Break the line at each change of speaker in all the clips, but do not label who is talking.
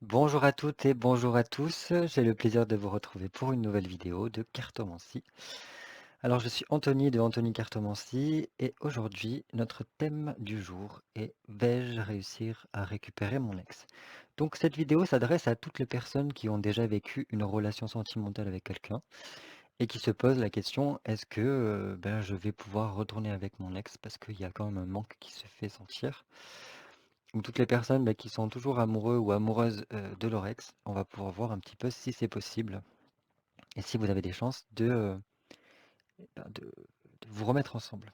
Bonjour à toutes et bonjour à tous, j'ai le plaisir de vous retrouver pour une nouvelle vidéo de cartomancie. Alors je suis Anthony de Anthony Cartomancie et aujourd'hui notre thème du jour est vais-je réussir à récupérer mon ex? Donc cette vidéo s'adresse à toutes les personnes qui ont déjà vécu une relation sentimentale avec quelqu'un et qui se posent la question est-ce que je vais pouvoir retourner avec mon ex parce qu'il y a quand même un manque qui se fait sentir. Ou toutes les personnes, qui sont toujours amoureux ou amoureuses, de leur ex, on va pouvoir voir un petit peu si c'est possible et si vous avez des chances de vous remettre ensemble.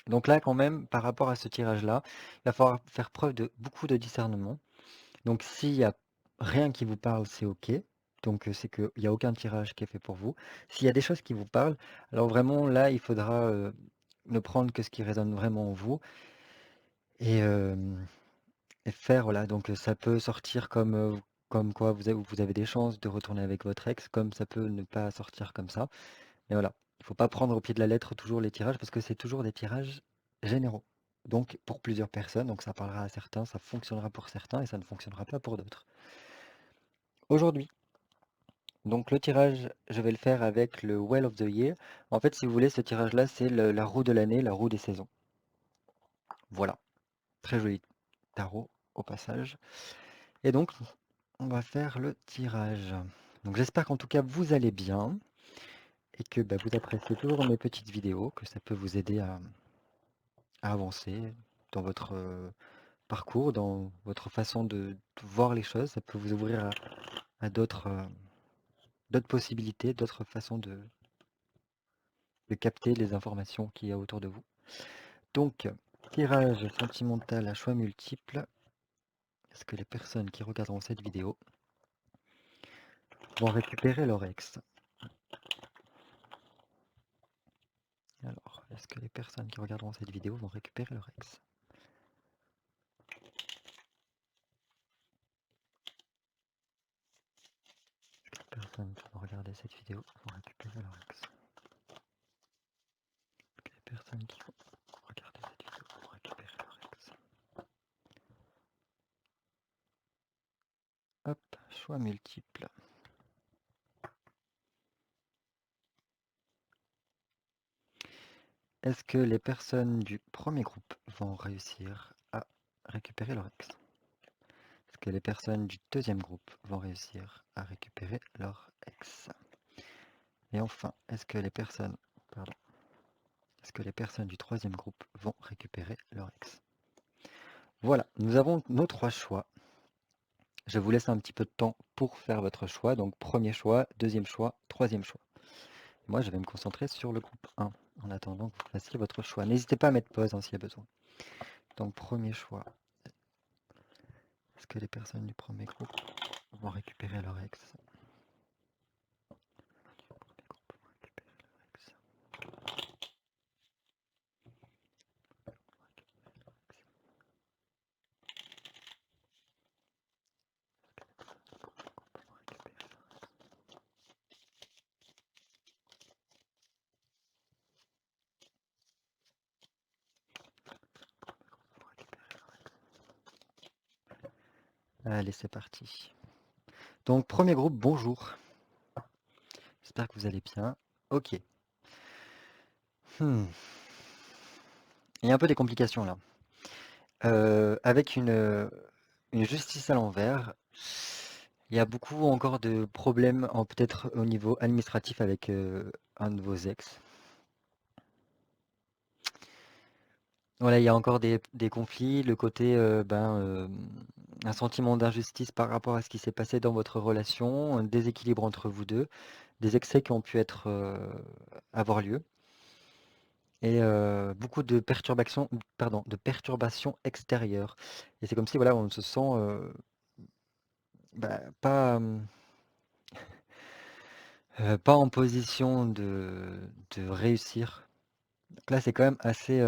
Donc là, quand même, par rapport à ce tirage-là, il va falloir faire preuve de beaucoup de discernement. Donc s'il y a rien qui vous parle, c'est OK. Donc, c'est qu'il y a aucun tirage qui est fait pour vous. S'il y a des choses qui vous parlent, alors vraiment là, il faudra, ne prendre que ce qui résonne vraiment en vous et hem Et faire, voilà, donc ça peut sortir comme quoi vous avez des chances de retourner avec votre ex, comme ça peut ne pas sortir comme ça. Mais voilà, il faut pas prendre au pied de la lettre toujours les tirages parce que c'est toujours des tirages généraux. Donc pour plusieurs personnes, donc ça parlera à certains, ça fonctionnera pour certains et ça ne fonctionnera pas pour d'autres. Aujourd'hui, donc le tirage, je vais le faire avec le Well of the Year. En fait, si vous voulez, ce tirage-là, c'est la roue de l'année, la roue des saisons. Voilà, très joli tarot au passage. Et donc, on va faire le tirage. Donc j'espère qu'en tout cas vous allez bien et que vous appréciez toujours mes petites vidéos, que ça peut vous aider à avancer dans votre parcours, dans votre façon de voir les choses. Ça peut vous ouvrir à d'autres possibilités, d'autres façons de capter les informations qu'il y a autour de vous. Donc, tirage sentimental à choix multiples. Est-ce que les personnes qui regarderont cette vidéo vont récupérer leur ex? Alors, est-ce que les personnes qui regarderont cette vidéo vont récupérer leur ex? Les personnes qui vont regarder cette vidéo vont récupérer leur ex. Les personnes qui vont regarder cette vidéo vont récupérer leur ex. Hop, choix multiple. Est-ce que les personnes du premier groupe vont réussir à récupérer leur ex? Est-ce que les personnes du deuxième groupe vont réussir à récupérer leur ex? Et enfin, est-ce que les personnes du troisième groupe vont récupérer leur ex? Voilà, nous avons nos trois choix. Je vous laisse un petit peu de temps pour faire votre choix. Donc premier choix, deuxième choix, troisième choix. Moi, je vais me concentrer sur le groupe 1 en attendant que vous fassiez votre choix. N'hésitez pas à mettre pause s'il y a besoin. Donc premier choix. Est-ce que les personnes du premier groupe vont récupérer leur ex? Allez, c'est parti. Donc premier groupe, bonjour. J'espère que vous allez bien. Ok. Il y a un peu des complications là. Avec une justice à l'envers, il y a beaucoup encore de problèmes, peut-être au niveau administratif avec un de vos ex. Voilà, il y a encore des conflits, le côté, un sentiment d'injustice par rapport à ce qui s'est passé dans votre relation, un déséquilibre entre vous deux, des excès qui ont pu avoir lieu et beaucoup de perturbations extérieures. Et c'est comme si, voilà, on se sent, pas, pas en position de réussir. Donc là, c'est quand même assez,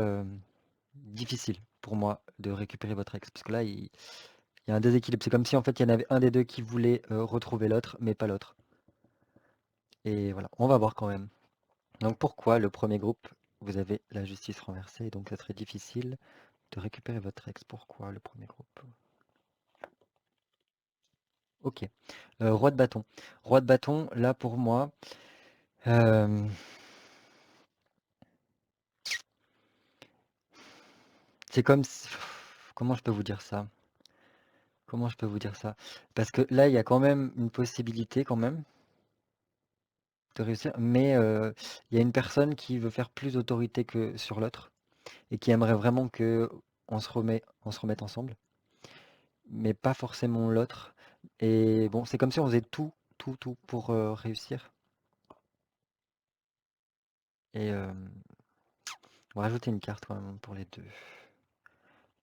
difficile pour moi de récupérer votre ex parce que là, il y a un déséquilibre. C'est comme si en fait il y en avait un des deux qui voulait retrouver l'autre, mais pas l'autre. Et voilà, on va voir quand même. Donc pourquoi le premier groupe, vous avez la justice renversée, donc ça serait difficile de récupérer votre ex. Pourquoi le premier groupe? Ok. Roi de bâton. Roi de bâton, là pour moi, euh, c'est comme si... Comment je peux vous dire ça? Comment je peux vous dire ça? Parce que là, il y a quand même une possibilité quand même de réussir, mais il y a une personne qui veut faire plus d'autorité que sur l'autre et qui aimerait vraiment que on se remette ensemble, mais pas forcément l'autre. Et bon, c'est comme si on faisait tout pour réussir. Et on va rajouter une carte quand même pour les deux.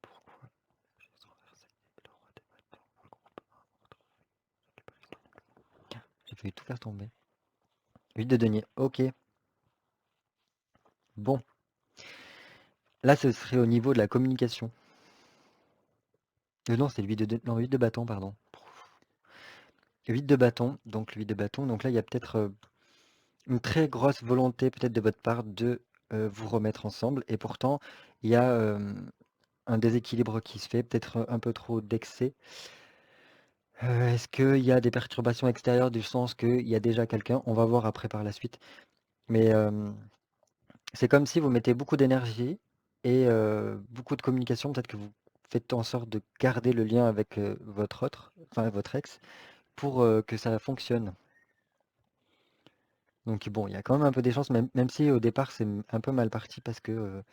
Pourquoi j'ai renversé le roi des bâtons dans le groupe 1? J'ai failli tout faire tomber. 8 de denier, ok. Bon, là ce serait au niveau de la communication. Non, c'est le 8 non, 8 de bâton, pardon. 8 de bâton, donc le 8 de bâton. Donc là, il y a peut-être une très grosse volonté peut-être de votre part de vous remettre ensemble. Et pourtant, il y a un déséquilibre qui se fait, peut-être un peu trop d'excès. Est-ce qu'il y a des perturbations extérieures du sens qu'il y a déjà quelqu'un? On va voir après par la suite. Mais c'est comme si vous mettez beaucoup d'énergie et beaucoup de communication. Peut-être que vous faites en sorte de garder le lien avec enfin votre ex, pour que ça fonctionne. Donc bon, il y a quand même un peu des chances, même si au départ c'est un peu mal parti parce que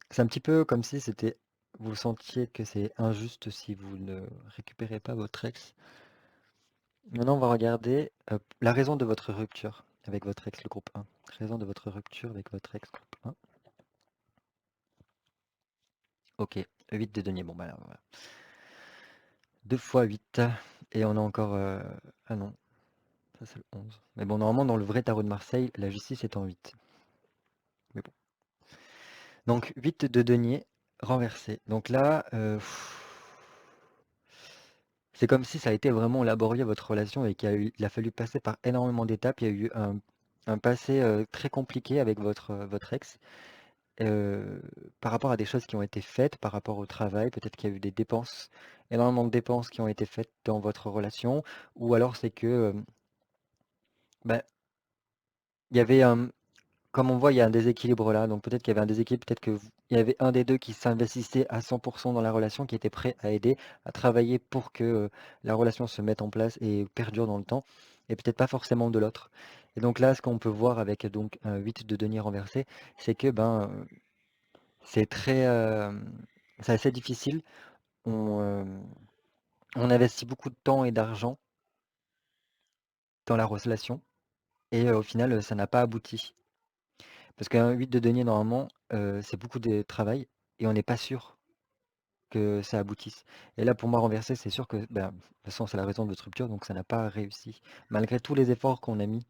c'est un petit peu comme si vous sentiez que c'est injuste si vous ne récupérez pas votre ex. Maintenant, on va regarder la raison de votre rupture avec votre ex, le groupe 1. Raison de votre rupture avec votre ex, groupe 1. Ok, 8 de denier. Bon, bah là, voilà. 2 fois 8. Et on a encore... Ah non, ça c'est le 11. Mais bon, normalement, dans le vrai tarot de Marseille, la justice est en 8. Mais bon. Donc, 8 de denier renversé. Donc là, c'est comme si ça a été vraiment laborieux votre relation et il a fallu passer par énormément d'étapes. Il y a eu un passé très compliqué avec votre ex. euh, Par rapport à des choses qui ont été faites, par rapport au travail, peut-être qu'il y a eu des dépenses, énormément de dépenses qui ont été faites dans votre relation, ou alors c'est que, bah, il y avait comme on voit, il y a un déséquilibre là, donc peut-être qu'il y avait un déséquilibre, peut-être il y avait un des deux qui s'investissait à 100% dans la relation, qui était prêt à aider, à travailler pour que la relation se mette en place et perdure dans le temps, et peut-être pas forcément de l'autre. Et donc là, ce qu'on peut voir avec donc un 8 de denier renversé, c'est que c'est c'est assez difficile. On, euh, on investit beaucoup de temps et d'argent dans la relation, et au final, ça n'a pas abouti. Parce qu'un 8 de denier, normalement, c'est beaucoup de travail, et on n'est pas sûr que ça aboutisse. Et là, pour moi, renverser, c'est sûr que, ben, de toute façon, c'est la raison de votre rupture, donc ça n'a pas réussi. Malgré tous les efforts qu'on a mis.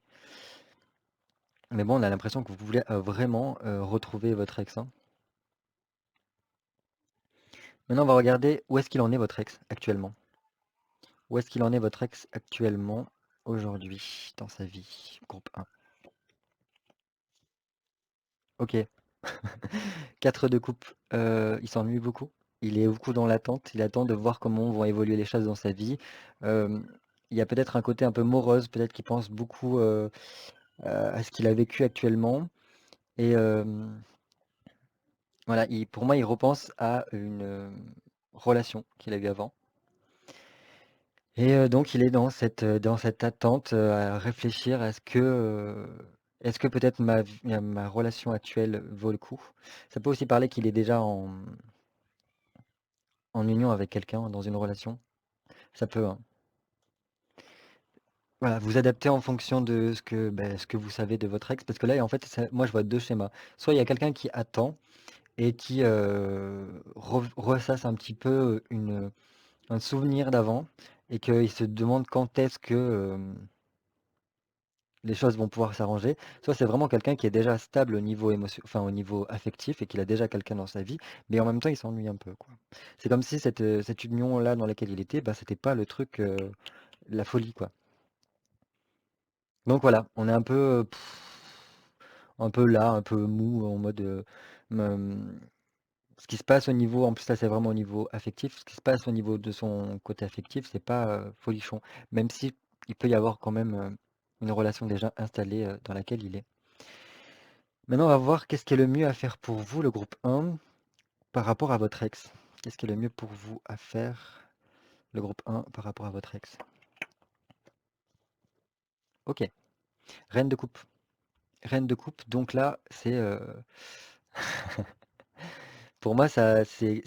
Mais bon, on a l'impression que vous voulez vraiment retrouver votre ex, hein. Maintenant, on va regarder où est-ce qu'il en est votre ex actuellement. Où est-ce qu'il en est votre ex actuellement, aujourd'hui, dans sa vie? Groupe 1. Ok. 4 de coupe. Il s'ennuie beaucoup. Il est beaucoup dans l'attente. Il attend de voir comment vont évoluer les choses dans sa vie. Euh, il y a peut-être un côté un peu morose, peut-être qu'il pense beaucoup à ce qu'il a vécu actuellement. Et voilà, pour moi, il repense à une relation qu'il a eue avant. Et donc, il est dans cette attente à réfléchir à est-ce que peut-être ma relation actuelle vaut le coup? Ça peut aussi parler qu'il est déjà en union avec quelqu'un, dans une relation. Ça peut, hein. Voilà, vous adaptez en fonction de ce que vous savez de votre ex. Parce que là, en fait, moi, je vois deux schémas. Soit il y a quelqu'un qui attend et qui ressasse un petit peu un souvenir d'avant et qu'il se demande quand est-ce que les choses vont pouvoir s'arranger. Soit c'est vraiment quelqu'un qui est déjà stable au niveau enfin, au niveau affectif et qu'il a déjà quelqu'un dans sa vie, mais en même temps il s'ennuie un peu, quoi. C'est comme si cette union-là dans laquelle il était, bah, c'était pas le truc, la folie, quoi. Donc voilà, on est un peu là, un peu mou, en mode ce qui se passe au niveau, en plus là c'est vraiment au niveau affectif, ce qui se passe au niveau de son côté affectif, c'est pas folichon, même si il peut y avoir quand même une relation déjà installée dans laquelle il est. Maintenant, on va voir qu'est-ce qui est le mieux à faire pour vous, le groupe 1, par rapport à votre ex. Qu'est-ce qui est le mieux pour vous à faire, le groupe 1, par rapport à votre ex? Ok, reine de coupe. Reine de coupe, donc là, c'est... pour moi, ça, c'est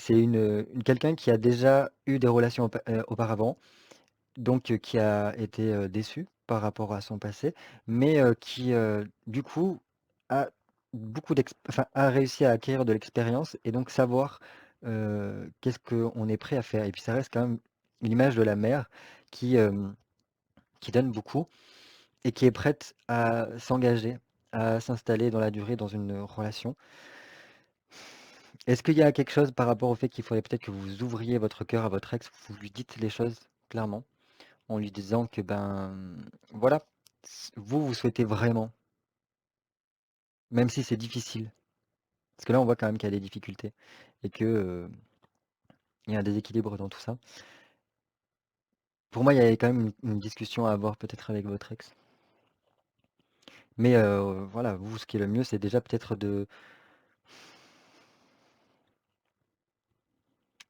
quelqu'un qui a déjà eu des relations auparavant, donc qui a été déçu par rapport à son passé, mais qui, du coup, a enfin, a réussi à acquérir de l'expérience et donc savoir qu'est-ce qu'on est prêt à faire. Et puis ça reste quand même l'image de la mère qui, qui donne beaucoup et qui est prête à s'engager, à s'installer dans la durée dans une relation. Est-ce qu'il y a quelque chose par rapport au fait qu'il faudrait peut-être que vous ouvriez votre cœur à votre ex, vous lui dites les choses clairement, en lui disant que ben voilà, vous, vous souhaitez vraiment, même si c'est difficile. Parce que là, on voit quand même qu'il y a des difficultés et que il y a un déséquilibre dans tout ça. Pour moi, il y avait quand même une discussion à avoir peut-être avec votre ex. Mais voilà, vous, ce qui est le mieux, c'est déjà peut-être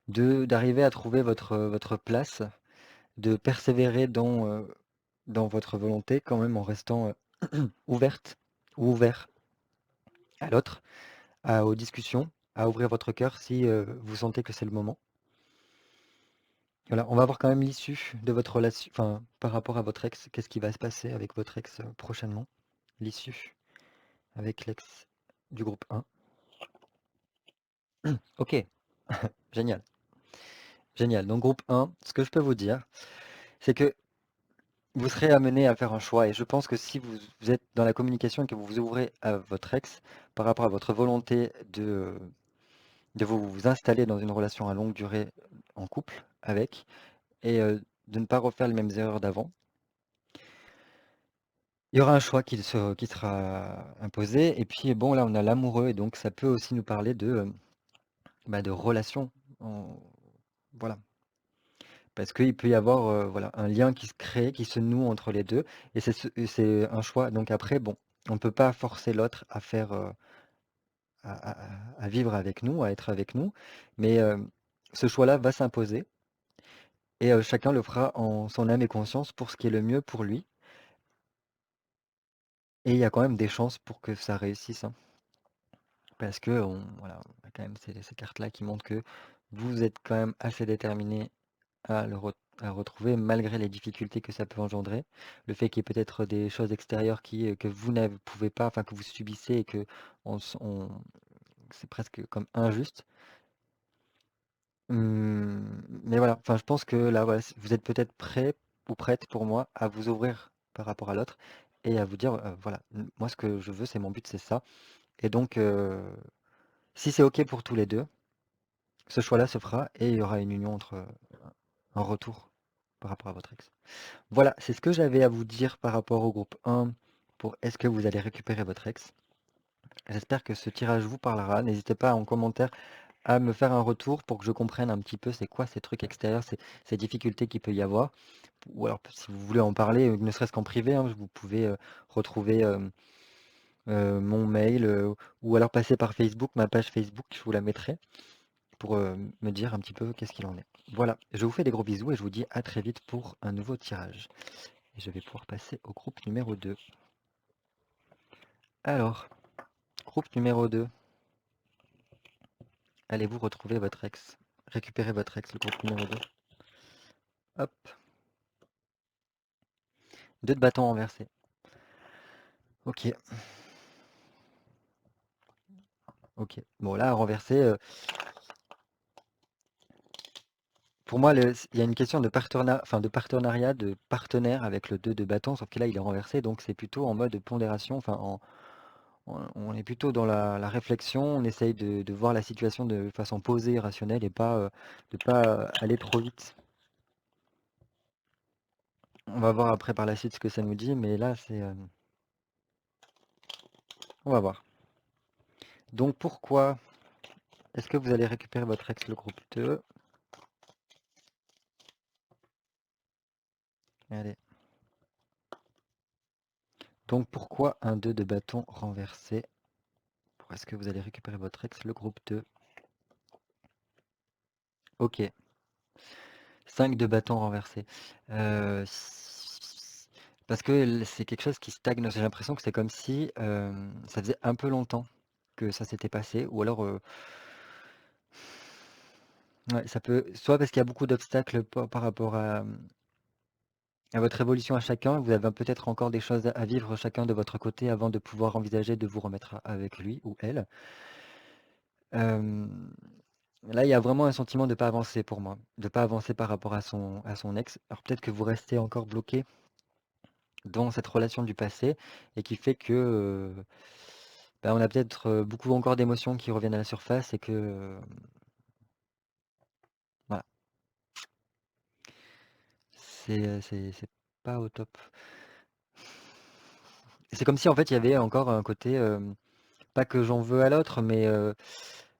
d'arriver à trouver votre place, de persévérer dans votre volonté quand même en restant ouverte ou ouvert à l'autre, aux discussions, à ouvrir votre cœur si vous sentez que c'est le moment. Voilà, on va voir quand même l'issue de votre relation, enfin, par rapport à votre ex, qu'est-ce qui va se passer avec votre ex prochainement. L'issue avec l'ex du groupe 1. Ok, génial. Génial. Donc groupe 1, ce que je peux vous dire, c'est que vous serez amené à faire un choix. Et je pense que si vous êtes dans la communication et que vous vous ouvrez à votre ex par rapport à votre volonté de vous installer dans une relation à longue durée en couple avec, et de ne pas refaire les mêmes erreurs d'avant, il y aura un choix qui sera imposé. Et puis bon, là on a l'amoureux, et donc ça peut aussi nous parler de relations. Voilà. Parce qu'il peut y avoir voilà, un lien qui se crée, qui se noue entre les deux, et c'est un choix. Donc après, bon, on ne peut pas forcer l'autre à faire, à vivre avec nous, à être avec nous, mais ce choix-là va s'imposer, et chacun le fera en son âme et conscience pour ce qui est le mieux pour lui. Et il y a quand même des chances pour que ça réussisse, hein, parce que voilà, on a quand même ces cartes-là qui montrent que vous êtes quand même assez déterminé à retrouver malgré les difficultés que ça peut engendrer. Le fait qu'il y ait peut-être des choses extérieures que vous ne pouvez pas, enfin que vous subissez et que c'est presque comme injuste. Mais voilà, enfin je pense que là, voilà, vous êtes peut-être prêt ou prête pour moi à vous ouvrir par rapport à l'autre et à vous dire, voilà, moi ce que je veux, c'est mon but, c'est ça. Et donc, si c'est OK pour tous les deux, ce choix-là se fera et il y aura une union entre un retour par rapport à votre ex. Voilà, c'est ce que j'avais à vous dire par rapport au groupe 1 pour est-ce que vous allez récupérer votre ex. J'espère que ce tirage vous parlera. N'hésitez pas en commentaire à me faire un retour pour que je comprenne un petit peu c'est quoi ces trucs extérieurs, ces difficultés qu'il peut y avoir. Ou alors si vous voulez en parler, ne serait-ce qu'en privé, hein, vous pouvez retrouver mon mail ou alors passer par Facebook, ma page Facebook, je vous la mettrai pour me dire un petit peu qu'est-ce qu'il en est. Voilà, je vous fais des gros bisous et je vous dis à très vite pour un nouveau tirage. Et je vais pouvoir passer au groupe numéro 2. Alors, groupe numéro 2. Allez-vous retrouver votre ex? Récupérer votre ex, le groupe numéro 2. Hop. 2 de bâton renversé. Ok. Ok. Bon, là, renversé, pour moi, il y a une question de partenariat, de partenaire avec le 2 de bâton, sauf que là, il est renversé, donc c'est plutôt en mode pondération, enfin, on est plutôt dans la réflexion, on essaye de voir la situation de façon posée, rationnelle, et pas de pas aller trop vite. On va voir après par la suite ce que ça nous dit, mais là, on va voir. Donc pourquoi Est-ce que vous allez récupérer votre ex, le groupe 2? Allez. Donc pourquoi un 2 de bâton renversé? Est-ce que vous allez récupérer votre ex, le groupe 2? Ok. 5 de bâton renversé. Parce que c'est quelque chose qui stagne. J'ai l'impression que c'est comme si ça faisait un peu longtemps que ça s'était passé. Ou alors, ouais, ça peut. Soit parce qu'il y a beaucoup d'obstacles par rapport à votre évolution à chacun. Vous avez peut-être encore des choses à vivre chacun de votre côté avant de pouvoir envisager de vous remettre avec lui ou elle. Euh, Là, il y a vraiment un sentiment de ne pas avancer pour moi, de ne pas avancer par rapport à son ex. Alors peut-être que vous restez encore bloqué dans cette relation du passé et qui fait que bah, on a peut-être beaucoup encore d'émotions qui reviennent à la surface et que voilà, c'est pas au top. C'est comme si en fait il y avait encore un côté, pas que j'en veux à l'autre, mais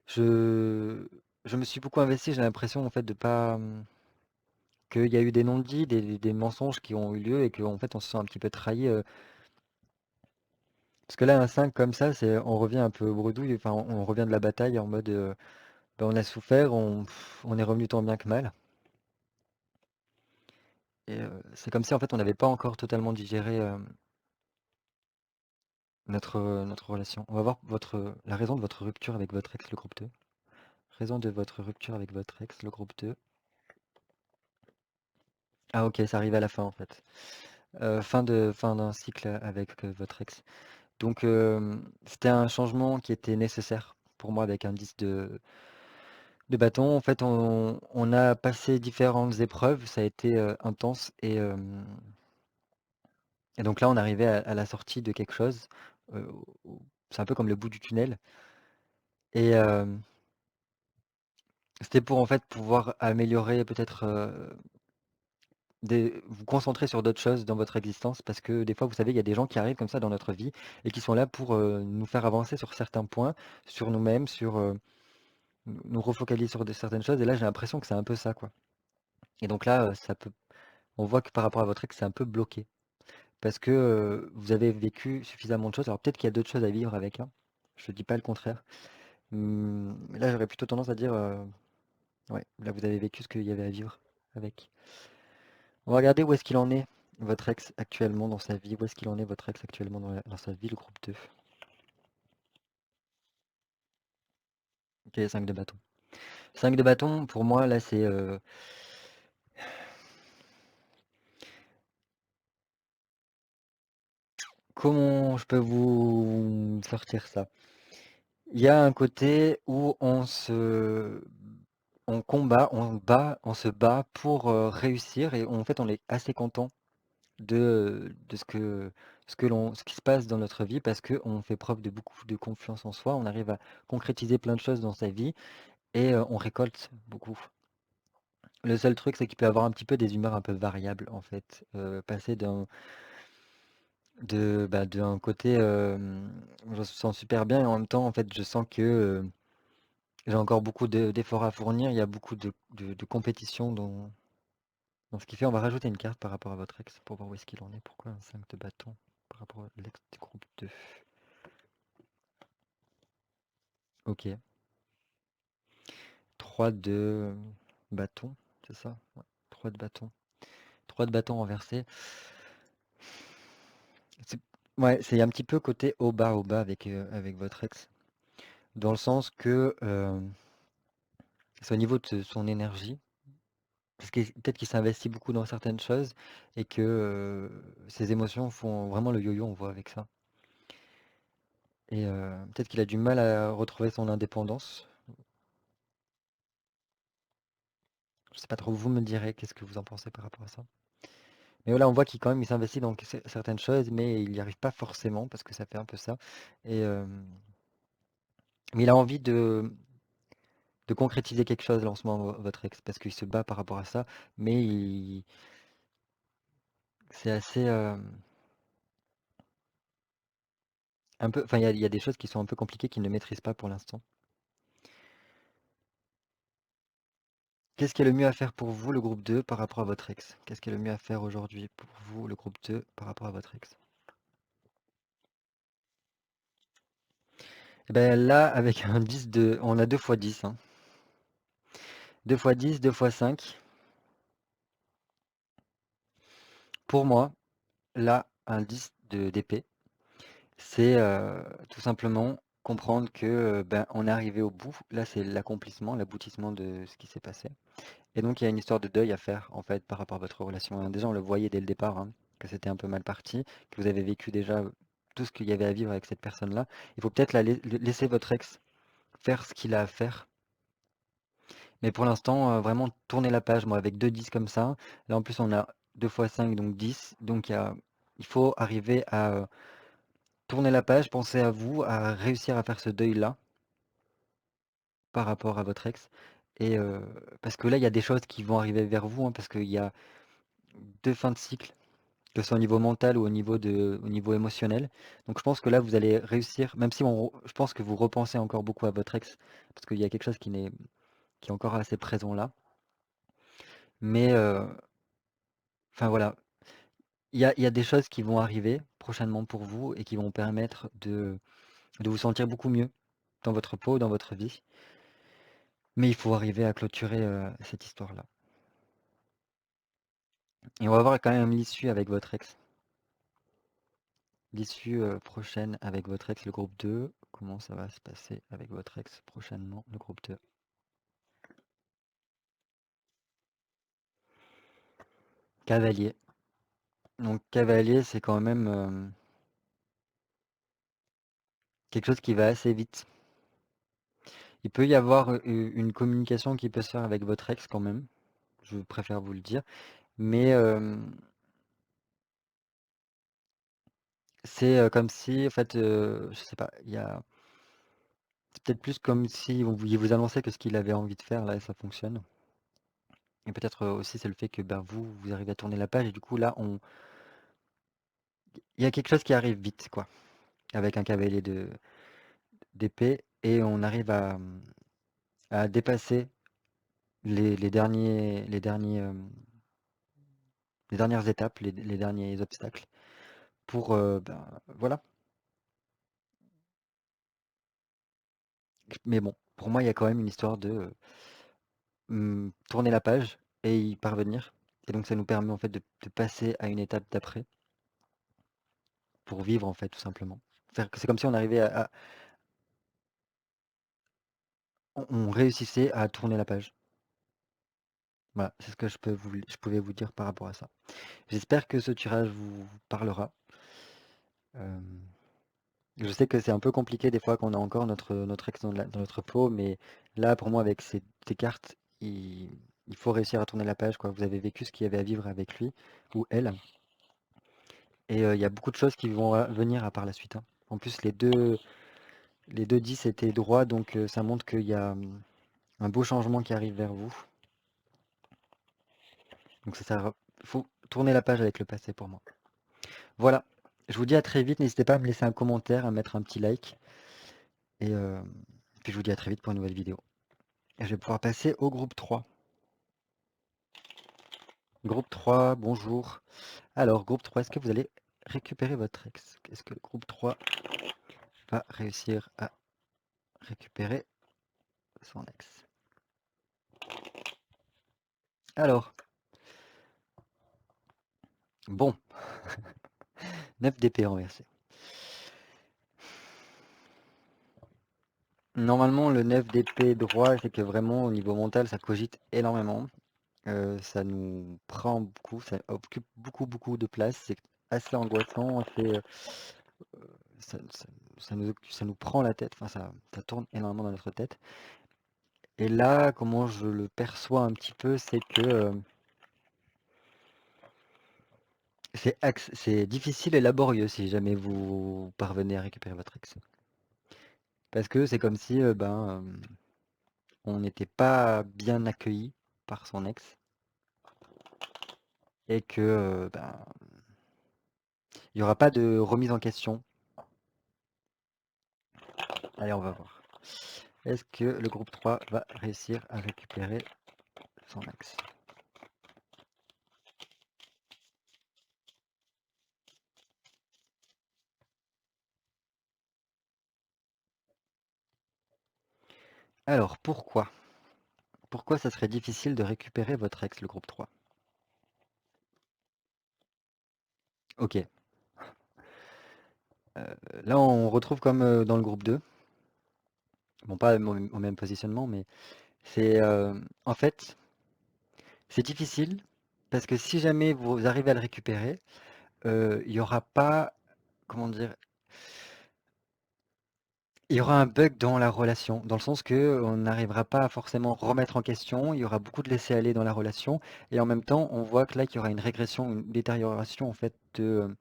je, je me suis beaucoup investi, j'ai l'impression en fait de pas qu'il y a eu des non-dits, des mensonges qui ont eu lieu et qu'en fait on se sent un petit peu trahi. Parce que là, un 5 comme ça, c'est on revient un peu bredouille, enfin on revient de la bataille en mode bah, on a souffert, on est revenu tant bien que mal. Et c'est comme si en fait on n'avait pas encore totalement digéré notre relation. On va voir la raison de votre rupture avec votre ex, le groupe 2. Raison de votre rupture avec votre ex, le groupe 2. Ah ok, ça arrive à la fin en fait. Fin d'un cycle avec votre ex. Donc c'était un changement qui était nécessaire pour moi avec un 10 de bâton. En fait, on a passé différentes épreuves, ça a été intense et donc là on arrivait à la sortie de quelque chose. euh, c'est un peu comme le bout du tunnel. Et c'était pour en fait pouvoir améliorer peut-être vous concentrer sur d'autres choses dans votre existence parce que des fois, vous savez, il y a des gens qui arrivent comme ça dans notre vie et qui sont là pour nous faire avancer sur certains points, sur nous-mêmes, sur nous refocaliser sur certaines choses. Et là, j'ai l'impression que c'est un peu ça, quoi. Et donc là, on voit que par rapport à votre ex, c'est un peu bloqué parce que vous avez vécu suffisamment de choses. Alors peut-être qu'il y a d'autres choses à vivre avec, hein. Je dis pas le contraire. Là, j'aurais plutôt tendance à dire, ouais, là, vous avez vécu ce qu'il y avait à vivre avec. On va regarder où est-ce qu'il en est, votre ex actuellement dans sa vie. Où est-ce qu'il en est, votre ex actuellement dans sa vie, le groupe 2. Ok, 5 de bâton. 5 de bâton, pour moi, là, c'est... comment je peux vous sortir ça? Il y a un côté où on combat, on se bat pour réussir et en fait, on est assez content de ce qui se passe dans notre vie parce qu'on fait preuve de beaucoup de confiance en soi, on arrive à concrétiser plein de choses dans sa vie et on récolte beaucoup. Le seul truc, c'est qu'il peut avoir un petit peu des humeurs un peu variables en fait. Passer d'un côté, je me sens super bien et en même temps, en fait, je sens que j'ai encore beaucoup d'efforts à fournir. Il y a beaucoup de compétition dans ce qu'il fait. On va rajouter une carte par rapport à votre ex pour voir où est-ce qu'il en est. Pourquoi un 5 de bâton par rapport à l'ex du groupe 2? Ok. 3 de bâton, c'est ça? Ouais. 3 de bâton. 3 de bâton renversé. C'est ouais, c'est un petit peu côté au bas avec votre ex. Dans le sens que c'est au niveau de son énergie. Parce que peut-être qu'il s'investit beaucoup dans certaines choses et que ses émotions font vraiment le yo-yo, on voit avec ça. Et peut-être qu'il a du mal à retrouver son indépendance. Je sais pas trop, vous me direz, qu'est-ce que vous en pensez par rapport à ça? Mais voilà, on voit qu'il quand même il s'investit dans certaines choses, mais il n'y arrive pas forcément parce que ça fait un peu ça. Et mais il a envie de concrétiser quelque chose là en ce moment, votre ex, parce qu'il se bat par rapport à ça, mais c'est assez un peu, enfin il y a des choses qui sont un peu compliquées qu'il ne maîtrise pas pour l'instant. Qu'est-ce qui est le mieux à faire pour vous, le groupe 2, par rapport à votre ex? Qu'est-ce qui est le mieux à faire aujourd'hui pour vous, le groupe 2, par rapport à votre ex? Eh ben là, avec un 10 de... On a 2 fois 10, hein. 2 fois 10, 2 fois 5. Pour moi, là, un 10 d'épée, c'est tout simplement comprendre que ben, on est arrivé au bout. Là, c'est l'accomplissement, l'aboutissement de ce qui s'est passé. Et donc, il y a une histoire de deuil à faire, en fait, par rapport à votre relation. Déjà, on le voyait dès le départ, hein, que c'était un peu mal parti, que vous avez vécu déjà tout ce qu'il y avait à vivre avec cette personne-là. Il faut peut-être laisser votre ex faire ce qu'il a à faire. Mais pour l'instant, vraiment tourner la page. Moi, avec 2 10 comme ça, là, en plus, on a 2 fois 5, donc 10. Donc, il faut arriver à tourner la page, penser à vous, à réussir à faire ce deuil-là par rapport à votre ex. Et parce que là, il y a des choses qui vont arriver vers vous, hein, parce qu'il y a 2 fins de cycle, que ce soit au niveau mental ou au niveau émotionnel. Donc je pense que là, vous allez réussir, même si je pense que vous repensez encore beaucoup à votre ex, parce qu'il y a quelque chose qui est encore assez présent là. Mais enfin voilà, il y a des choses qui vont arriver prochainement pour vous et qui vont permettre de vous sentir beaucoup mieux dans votre peau, dans votre vie. Mais il faut arriver à clôturer cette histoire-là. Et on va voir quand même l'issue avec votre ex. L'issue prochaine avec votre ex, le groupe 2. Comment ça va se passer avec votre ex prochainement, le groupe 2. Cavalier. Donc cavalier, c'est quand même quelque chose qui va assez vite. Il peut y avoir une communication qui peut se faire avec votre ex quand même. Je préfère vous le dire. Mais c'est comme si, en fait, je sais pas, c'est peut-être plus comme si il vous annonçait que ce qu'il avait envie de faire, là, et ça fonctionne. Et peut-être aussi, c'est le fait que ben, vous arrivez à tourner la page, et du coup, là, il y a quelque chose qui arrive vite, quoi, avec un cavalier d'épée, et on arrive à dépasser les dernières étapes, les derniers obstacles, pour, ben, voilà. Mais bon, pour moi, il y a quand même une histoire de tourner la page et y parvenir. Et donc, ça nous permet en fait de passer à une étape d'après pour vivre en fait, tout simplement. C'est comme si on arrivait on réussissait à tourner la page. Voilà, c'est ce que je pouvais vous dire par rapport à ça. J'espère que ce tirage vous parlera. Euh, je sais que c'est un peu compliqué des fois qu'on a encore notre ex dans notre peau, mais là, pour moi, avec ces cartes, il faut réussir à tourner la page, quoi. Vous avez vécu ce qu'il y avait à vivre avec lui ou elle. Et il y a beaucoup de choses qui vont venir à par la suite, hein. En plus, les deux 10 étaient droits, donc ça montre qu'il y a un beau changement qui arrive vers vous. Donc ça, faut tourner la page avec le passé pour moi. Voilà, je vous dis à très vite. N'hésitez pas à me laisser un commentaire, à mettre un petit like. Et puis je vous dis à très vite pour une nouvelle vidéo. Et je vais pouvoir passer au groupe 3. Groupe 3, bonjour. Alors, groupe 3, est-ce que vous allez récupérer votre ex? Est-ce que le groupe 3 va réussir à récupérer son ex? Alors, bon, 9 d'épée renversé. Normalement, le 9 d'épée droit, c'est que vraiment, au niveau mental, ça cogite énormément. Ça nous prend beaucoup, ça occupe beaucoup, beaucoup de place. C'est assez angoissant, ça, ça- ça nous prend la tête, enfin, ça tourne énormément dans notre tête. Et là, comment je le perçois un petit peu, c'est que c'est difficile et laborieux si jamais vous parvenez à récupérer votre ex. Parce que c'est comme si on n'était pas bien accueilli par son ex et que il n'y aura pas de remise en question. Allez, on va voir. Est-ce que le groupe 3 va réussir à récupérer son ex. Alors, pourquoi? Pourquoi ça serait difficile de récupérer votre ex, le groupe 3? Ok. Là, on retrouve comme dans le groupe 2. Bon, pas au même positionnement, mais c'est en fait, c'est difficile parce que si jamais vous arrivez à le récupérer, il y aura pas, comment dire, il y aura un bug dans la relation, dans le sens que on n'arrivera pas à forcément remettre en question, il y aura beaucoup de laisser-aller dans la relation, et en même temps, on voit que là, qu'il y aura une régression, une détérioration en fait de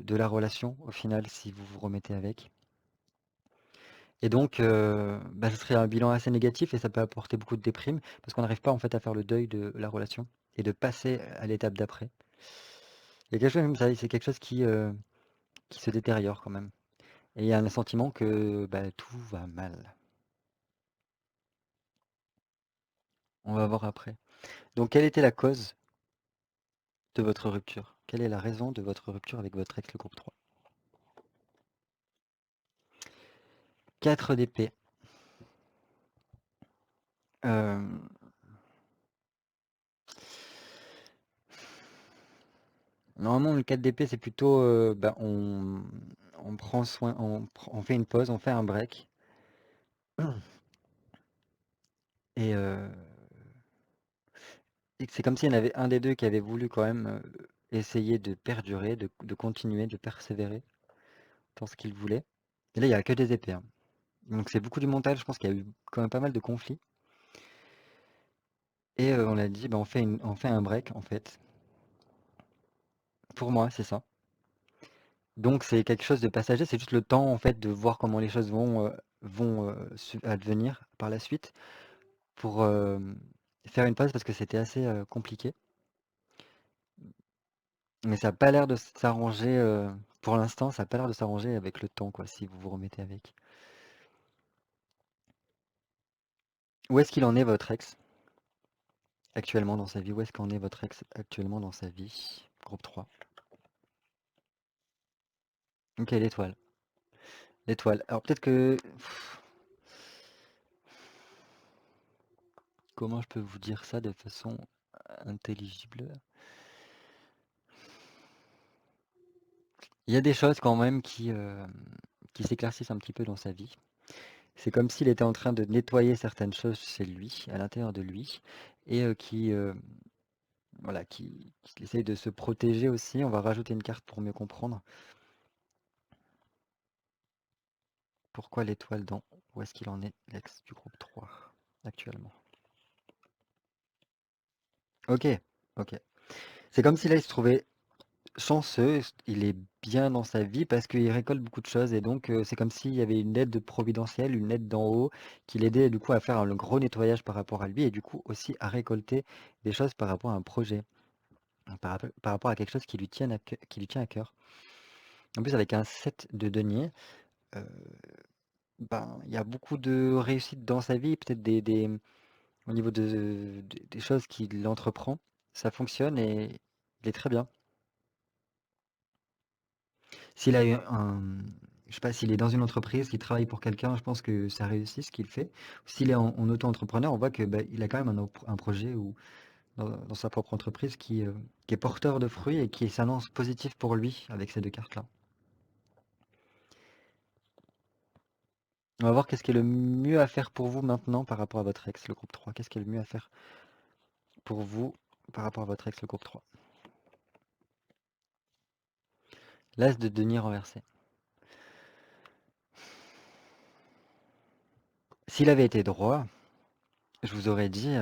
la relation au final si vous vous remettez avec. Et donc, bah, ce serait un bilan assez négatif et ça peut apporter beaucoup de déprime parce qu'on n'arrive pas en fait à faire le deuil de la relation et de passer à l'étape d'après. Il y a quelque chose comme ça, c'est quelque chose qui se détériore quand même. Et il y a un sentiment que bah, tout va mal. On va voir après. Donc, quelle était la cause de votre rupture? Quelle est la raison de votre rupture avec votre ex, le groupe 3? 4 d'épée. Euh, Normalement, le 4 d'épée, c'est plutôt, bah, on prend soin, on fait une pause, on fait un break. Et, et c'est comme s'il y en avait un des deux qui avait voulu quand même essayer de perdurer, de continuer, de persévérer dans ce qu'il voulait. Et là, il n'y a que des épées, hein. Donc c'est beaucoup du montage, je pense qu'il y a eu quand même pas mal de conflits. Et on a dit, bah, on fait un break en fait. Pour moi, c'est ça. Donc c'est quelque chose de passager, c'est juste le temps en fait de voir comment les choses vont advenir par la suite pour faire une pause parce que c'était assez compliqué. Mais ça n'a pas l'air de s'arranger, pour l'instant, ça n'a pas l'air de s'arranger avec le temps, quoi, si vous vous remettez avec. Où est-ce qu'il en est votre ex actuellement dans sa vie? Où est-ce qu'en est votre ex actuellement dans sa vie? Groupe 3. Ok, l'étoile. L'étoile. Alors peut-être que... Comment je peux vous dire ça de façon intelligible? Il y a des choses quand même qui s'éclaircissent un petit peu dans sa vie. C'est comme s'il était en train de nettoyer certaines choses chez lui, à l'intérieur de lui, et voilà, qui essaye de se protéger aussi. On va rajouter une carte pour mieux comprendre. Pourquoi l'étoile dans... Où est-ce qu'il en est, l'ex du groupe 3, actuellement? Ok, ok. C'est comme si là, il se trouvait chanceux, il est bien dans sa vie parce qu'il récolte beaucoup de choses et donc c'est comme s'il y avait une aide providentielle, une aide d'en haut qui l'aidait du coup à faire un gros nettoyage par rapport à lui et du coup aussi à récolter des choses par rapport à un projet, par rapport à quelque chose qui lui tient à cœur. En plus avec un 7 de denier, euh, ben, il y a beaucoup de réussite dans sa vie, peut-être au niveau des choses qu'il entreprend, ça fonctionne et il est très bien. S'il a eu je sais pas, s'il est dans une entreprise, qu'il travaille pour quelqu'un, je pense que ça réussit ce qu'il fait. S'il est en auto-entrepreneur, on voit que bah, il a quand même un projet ou dans sa propre entreprise qui est porteur de fruits et qui s'annonce positif pour lui avec ces deux cartes-là. On va voir qu'est-ce qui est le mieux à faire pour vous maintenant par rapport à votre ex, le groupe 3. Qu'est-ce qui est le mieux à faire pour vous par rapport à votre ex, le groupe 3? L'as de denier renversé. S'il avait été droit, je vous aurais dit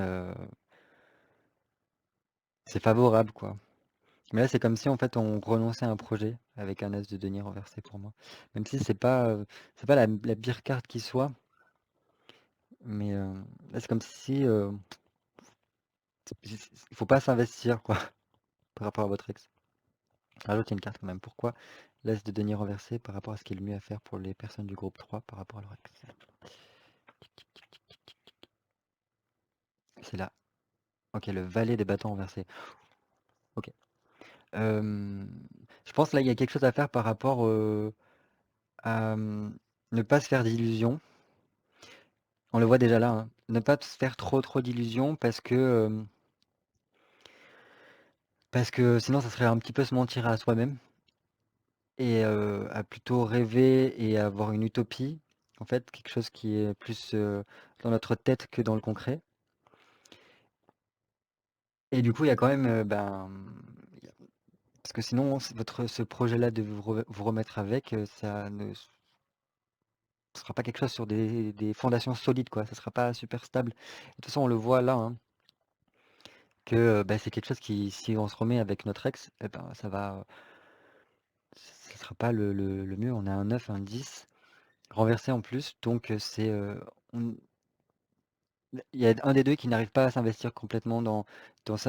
c'est favorable quoi. Mais là c'est comme si en fait on renonçait à un projet avec un as de denier renversé pour moi. Même si c'est pas la pire carte qui soit, mais là c'est comme si il faut pas s'investir quoi par rapport à votre ex. Rajoutez une carte quand même. Pourquoi l'as de denier renversé par rapport à ce qui est le mieux à faire pour les personnes du groupe 3 par rapport à leur ex? C'est là. Ok, le valet des bâtons renversé. Ok. Je pense là, il y a quelque chose à faire par rapport à ne pas se faire d'illusions. On le voit déjà là, hein. Ne pas se faire trop d'illusions parce que sinon ça serait un petit peu se mentir à soi-même et à plutôt rêver et avoir une utopie, en fait, quelque chose qui est plus dans notre tête que dans le concret. Et du coup, il y a quand même, parce que sinon, ce projet-là de vous remettre avec, ça ne sera pas quelque chose sur des fondations solides, quoi. Ça sera pas super stable. De toute façon, on le voit là, hein, que c'est quelque chose qui, si on se remet avec notre ex, eh ben, ça sera pas le mieux. On a un 9, un 10, renversé en plus. Donc, il y a un des deux qui n'arrive pas à s'investir complètement dans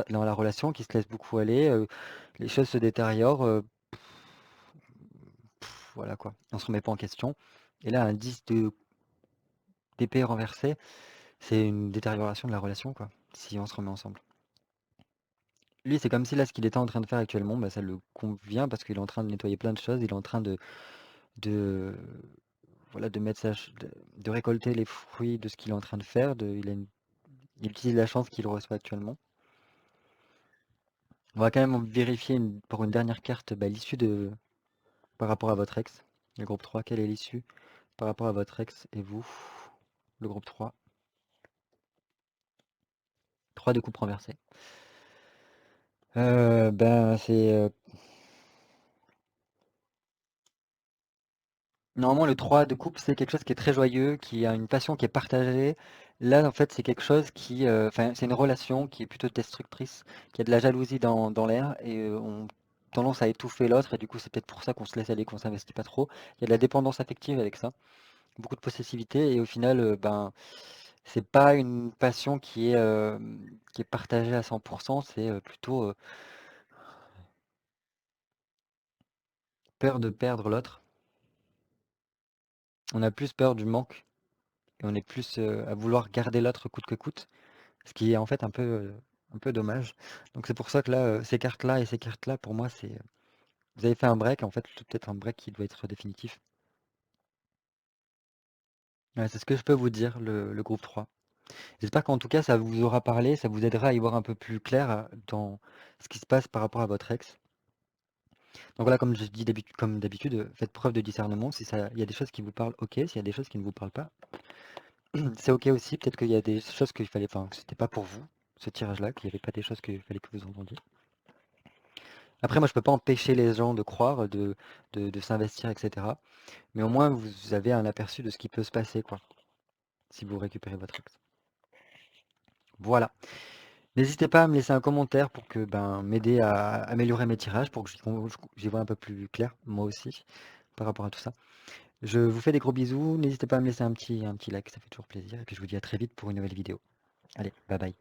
la relation, qui se laisse beaucoup aller. Les choses se détériorent. Voilà quoi. On se remet pas en question. Et là, un 10 d'épée renversé, c'est une détérioration de la relation, quoi, si on se remet ensemble. Lui, c'est comme si là, ce qu'il était en train de faire actuellement, ça le convient parce qu'il est en train de nettoyer plein de choses, il est en train de, voilà, de mettre de récolter les fruits de ce qu'il est en train de faire, il utilise la chance qu'il reçoit actuellement. On va quand même vérifier pour une dernière carte l'issue par rapport à votre ex. Le groupe 3, quelle est l'issue par rapport à votre ex et vous, le groupe 3. 3 de coupe renversée. C'est normalement le 3 de coupe, c'est quelque chose qui est très joyeux, qui a une passion qui est partagée. Là, en fait, c'est quelque chose qui, enfin, c'est une relation qui est plutôt destructrice, qui a de la jalousie dans l'air et on a tendance à étouffer l'autre et du coup, c'est peut-être pour ça qu'on se laisse aller, qu'on s'investit pas trop. Il y a de la dépendance affective avec ça, beaucoup de possessivité et au final, c'est pas une passion qui est partagée à 100%, c'est plutôt peur de perdre l'autre. On a plus peur du manque et on est plus à vouloir garder l'autre coûte que coûte, ce qui est en fait un peu dommage. Donc c'est pour ça que là, ces cartes-là et ces cartes-là, pour moi, vous avez fait un break, en fait, c'est peut-être un break qui doit être définitif. Ouais, c'est ce que je peux vous dire, le groupe 3. J'espère qu'en tout cas, ça vous aura parlé, ça vous aidera à y voir un peu plus clair dans ce qui se passe par rapport à votre ex. Donc voilà, comme je dis comme d'habitude, faites preuve de discernement. Si il y a des choses qui vous parlent, ok. S'il y a des choses qui ne vous parlent pas, c'est ok aussi. Peut-être qu'il y a des choses qu'il fallait, enfin, que c'était pas pour vous, ce tirage-là, qu'il n'y avait pas des choses qu'il fallait que vous entendiez. Après, moi, je peux pas empêcher les gens de croire, de s'investir, etc. Mais au moins, vous avez un aperçu de ce qui peut se passer, quoi, si vous récupérez votre ex. Voilà. N'hésitez pas à me laisser un commentaire pour que m'aider à améliorer mes tirages, pour que j'y vois un peu plus clair, moi aussi, par rapport à tout ça. Je vous fais des gros bisous. N'hésitez pas à me laisser un petit like, ça fait toujours plaisir. Et puis je vous dis à très vite pour une nouvelle vidéo. Allez, bye bye.